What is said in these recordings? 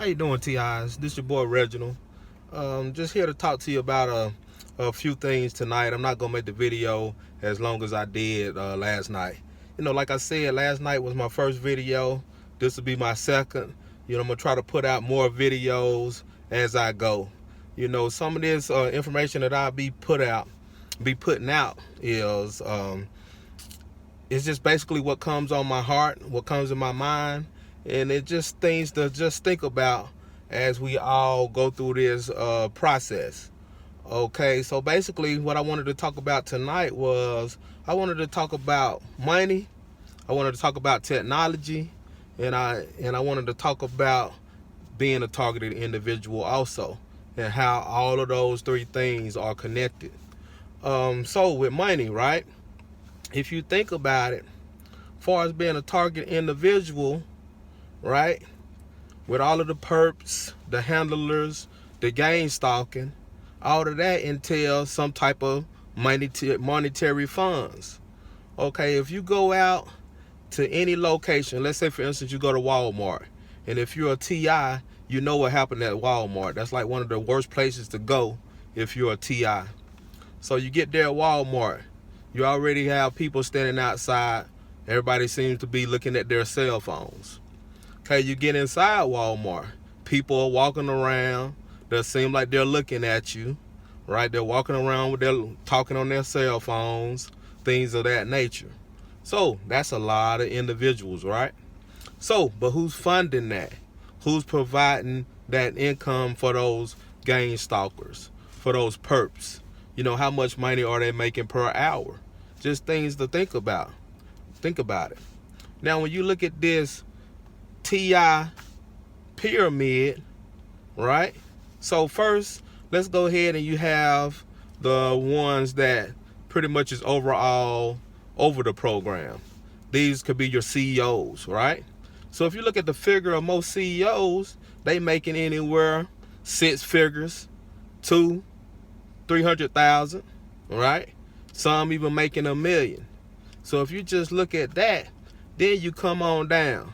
How you doing, TIs? This your boy Reginald. Just here to talk to you about a few things tonight. I'm not gonna make the video as long as I did last night. Like I said, last night was my first video. This will be my second. I'm gonna try to put out more videos as I go. Some of this information that I'll be putting out is it's just basically what comes on my heart, what comes in my mind, and it just things to just think about as we all go through this process. Okay, so basically what I wanted to talk about tonight was I wanted to talk about money, I wanted to talk about technology, and I wanted to talk about being a targeted individual also, and how all of those three things are connected. So with money, right? If you think about it, as far as being a target individual, right, with all of the perps, the handlers, the game stalking, all of that entails some type of monetary funds. Okay, if you go out to any location, let's say for instance you go to Walmart, and if you're a TI, you know what happened at Walmart. That's like one of the worst places to go if you're a TI. So you get there at Walmart, you already have people standing outside. Everybody seems to be looking at their cell phones. Okay, you get inside Walmart, people are walking around, they seem like they're looking at you, right? They're walking around with their talking on their cell phones, things of that nature. So that's a lot of individuals, right? So, but who's funding that? Who's providing that income for those game stalkers, for those perps? How much money are they making per hour? Just things to think about. Think about it. Now, when you look at this TI pyramid, right? So first, let's go ahead and you have the ones that pretty much is overall over the program. These could be your CEOs, right? So if you look at the figure of most CEOs, they making anywhere six figures, 200,000-300,000, right? Some even making $1 million. So if you just look at that, then you come on down.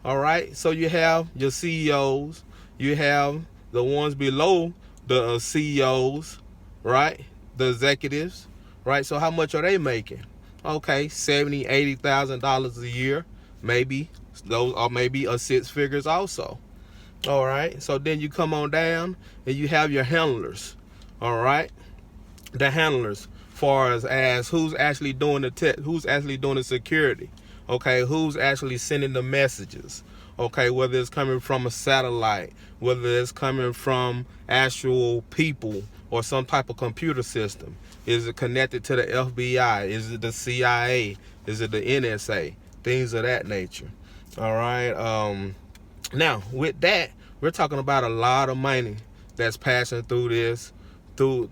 All right, so you have your CEOs, you have the ones below the CEOs, right? The executives, right? So how much are they making? Okay, $70,000, $80,000 a year, maybe. Those are maybe a six figures also. All right, so then you come on down and you have your handlers. All right, the handlers, far as who's actually doing the tech, who's actually doing the security. Okay, who's actually sending the messages? Okay, whether it's coming from a satellite, whether it's coming from actual people or some type of computer system. Is it connected to the FBI? Is it the CIA? Is it the NSA? Things of that nature. All right. Now, with that, we're talking about a lot of money that's passing through this, through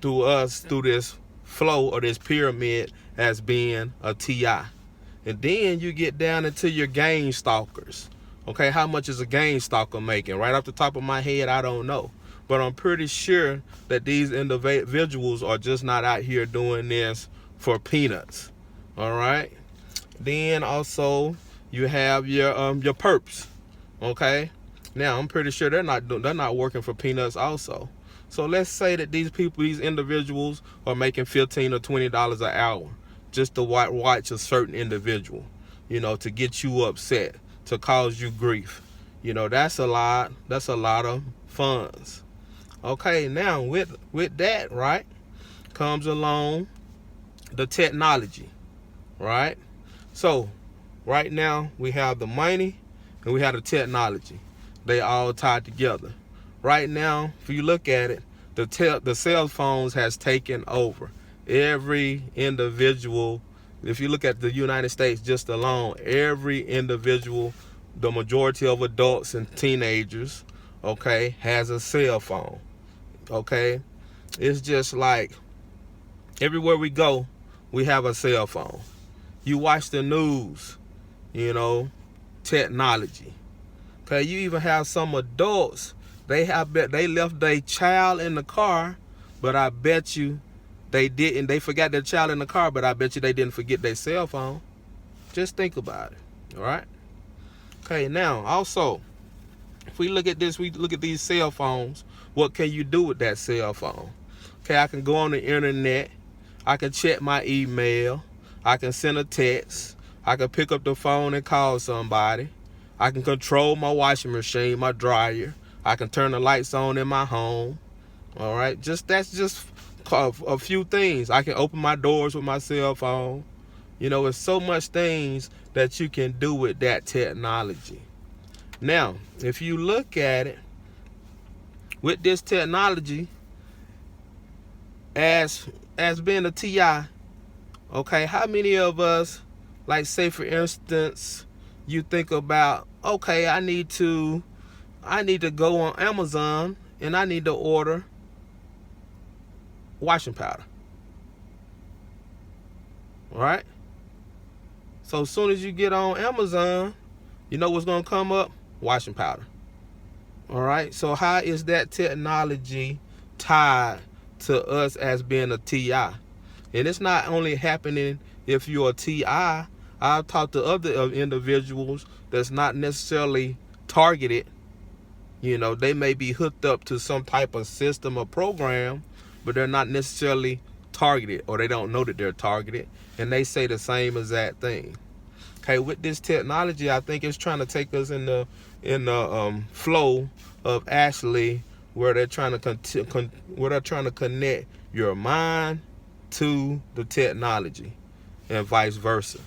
this flow or this pyramid as being a TI. And then you get down into your game stalkers. Okay, how much is a game stalker making? Right off the top of my head, I don't know. But I'm pretty sure that these individuals are just not out here doing this for peanuts. All right. Then also you have your perps. Okay. Now I'm pretty sure they're not working for peanuts also. So let's say that these individuals are making $15 or $20 an hour just to watch a certain individual, to get you upset, to cause you grief. That's a lot of funds. Okay, now with that, right, comes along the technology, right? So right now we have the money and we have the technology. They all tied together. Right now, if you look at it, the cell phones has taken over. Every individual, if you look at the United States just alone, every individual, the majority of adults and teenagers, okay, has a cell phone. Okay, it's just like everywhere we go, we have a cell phone. You watch the news, technology. Okay, you even have some adults. They left their child in the car, but I bet you they didn't. They forgot their child in the car, but I bet you they didn't forget their cell phone. Just think about it. All right. Okay. Now, also, If we look at this, we look at these cell phones. What can you do with that cell phone? Okay, I can go on the internet. I can check my email. I can send a text. I can pick up the phone and call somebody. I can control my washing machine, my dryer. I can turn the lights on in my home. All right, that's just a few things. I can open my doors with my cell phone. You know, there's so much things that you can do with that technology. Now, if you look at it, with this technology, as being a TI, okay, how many of us, like say for instance, you think about, okay, I need to go on Amazon and I need to order washing powder. All right? So as soon as you get on Amazon, you know what's going to come up? Washing powder. All right? So how is that technology tied to us as being a TI? And it's not only happening if you're a TI. I've talked to other individuals that's not necessarily targeted. You know, they may be hooked up to some type of system or program, but they're not necessarily targeted, or they don't know that they're targeted, and they say the same exact thing. Okay, with this technology, I think it's trying to take us in the flow of actually where they're trying to connect your mind to the technology and vice versa.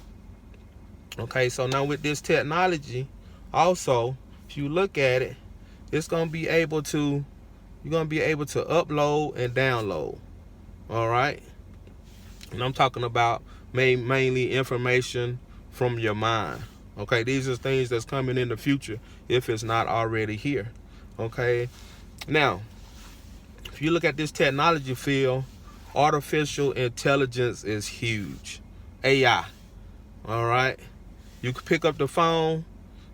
Okay, so now with this technology, also, if you look at it, you're gonna be able to upload and download. All right, and I'm talking about mainly information from your mind. Okay, these are things that's coming in the future if it's not already here. Okay, now if you look at this technology field, artificial intelligence is huge. AI. All right, you can pick up the phone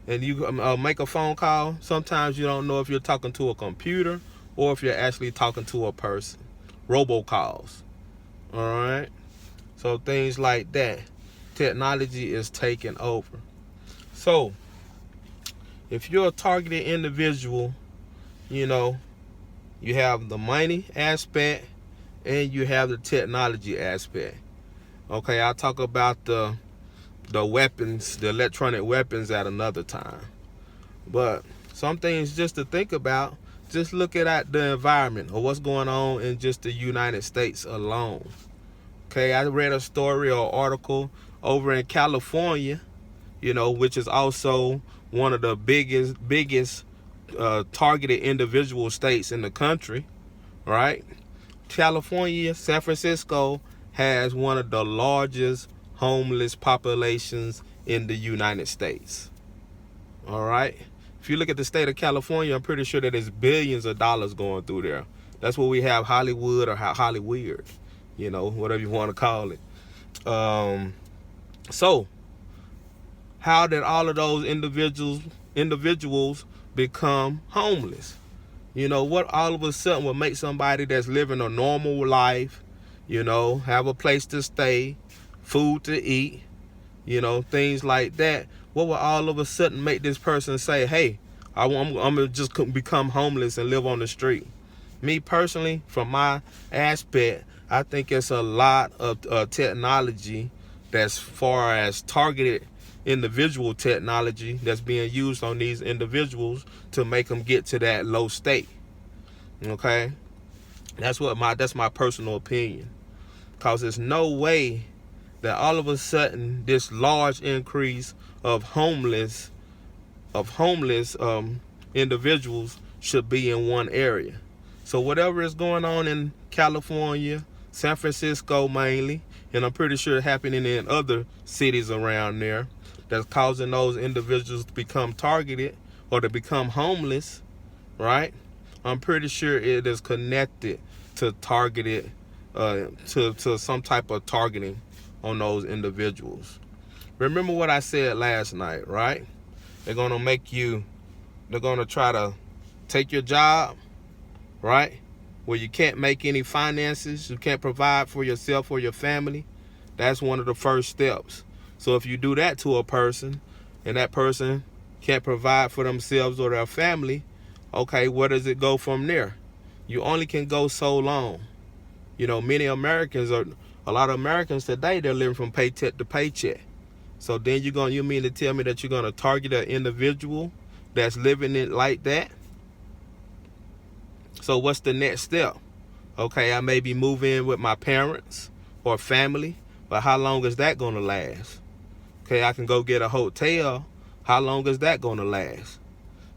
and you make a phone call. Sometimes you don't know if you're talking to a computer or if you're actually talking to a person. Robocalls. All right, so things like that. Technology is taking over. So if you're a targeted individual, you know, you have the money aspect and you have the technology aspect. Okay, I'll talk about the weapons, the electronic weapons at another time. But some things just to think about, just look at the environment or what's going on in just the United States alone. Okay, I read a story or article over in California, you know, which is also one of the biggest targeted individual states in the country, right? California, San Francisco has one of the largest homeless populations in the United States. All right. If you look at the state of California, I'm pretty sure that there's billions of dollars going through there. That's what we have Hollywood or Hollyweird, you know, whatever you want to call it. So how did all of those individuals become homeless? You know, what all of a sudden would make somebody that's living a normal life, you know, have a place to stay, food to eat, you know, things like that, what would all of a sudden make this person say, hey, I'm going to just become homeless and live on the street? Me personally, from my aspect, I think it's a lot of technology that's far as targeted individual technology that's being used on these individuals to make them get to that low state. Okay, that's my personal opinion, because there's no way that all of a sudden this large increase of homeless individuals should be in one area. So whatever is going on in California, San Francisco mainly, and I'm pretty sure it's happening in other cities around there, that's causing those individuals to become targeted or to become homeless, right? I'm pretty sure it is connected to targeted, to some type of targeting on those individuals. Remember what I said last night, right? They're gonna try to take your job, right? Where you can't make any finances, you can't provide for yourself or your family. That's one of the first steps. So if you do that to a person and that person can't provide for themselves or their family, okay, where does it go from there? You only can go so long. You know, a lot of Americans today, they're living from paycheck to paycheck. So then you mean to tell me that you're going to target an individual that's living it like that? So what's the next step? Okay, I may be moving with my parents or family, but how long is that going to last? Okay, I can go get a hotel. How long is that going to last?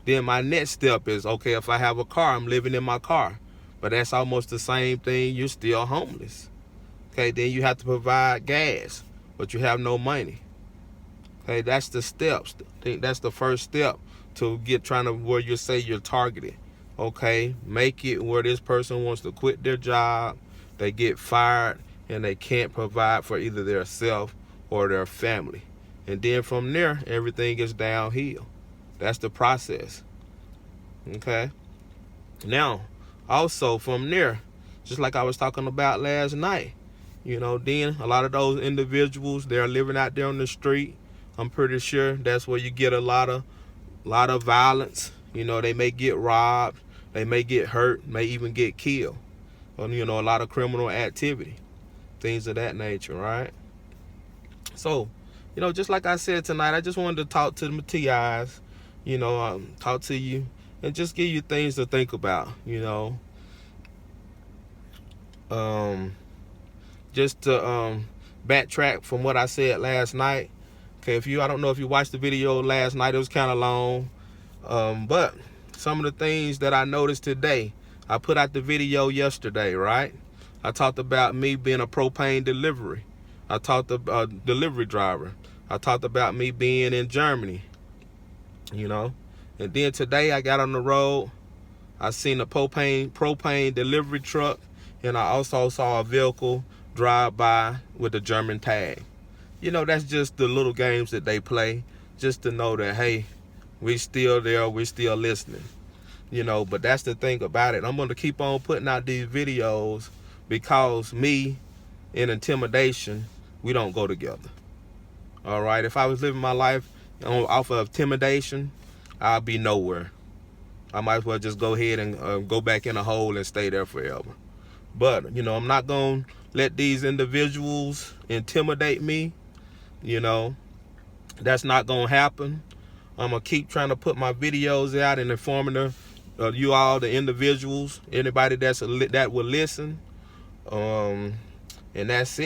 Then my next step is, okay, if I have a car, I'm living in my car. But that's almost the same thing. You're still homeless. Okay, then you have to provide gas, but you have no money. Okay, that's the steps. I think that's the first step to trying to where you say you're targeted. Okay, make it where this person wants to quit their job, they get fired, and they can't provide for either their self or their family. And then from there, everything is downhill. That's the process. Okay. Now, also from there, just like I was talking about last night, you know, then a lot of those individuals, they're living out there on the street. I'm pretty sure that's where you get a lot of violence. You know, they may get robbed, they may get hurt, may even get killed. Or, you know, a lot of criminal activity, things of that nature, right? So, you know, just like I said tonight, I just wanted to talk to the TIs, you know, talk to you and just give you things to think about, you know. Just to backtrack from what I said last night. Okay, I don't know if you watched the video last night, it was kind of long. But some of the things that I noticed today, I put out the video yesterday, right? I talked about me being a propane delivery. I talked about delivery driver. I talked about me being in Germany, you know. And then today I got on the road. I seen a propane delivery truck, and I also saw a vehicle drive by with a German tag. You know, that's just the little games that they play, just to know that, hey, we still there, we're still listening. You know, but that's the thing about it. I'm going to keep on putting out these videos because me and intimidation, we don't go together. All right, if I was living my life off of intimidation, I'll be nowhere. I might as well just go ahead and go back in a hole and stay there forever. But, you know, I'm not going to let these individuals intimidate me. You know, that's not going to happen. I'm going to keep trying to put my videos out and informing you all, the individuals, anybody that will listen. And that's it.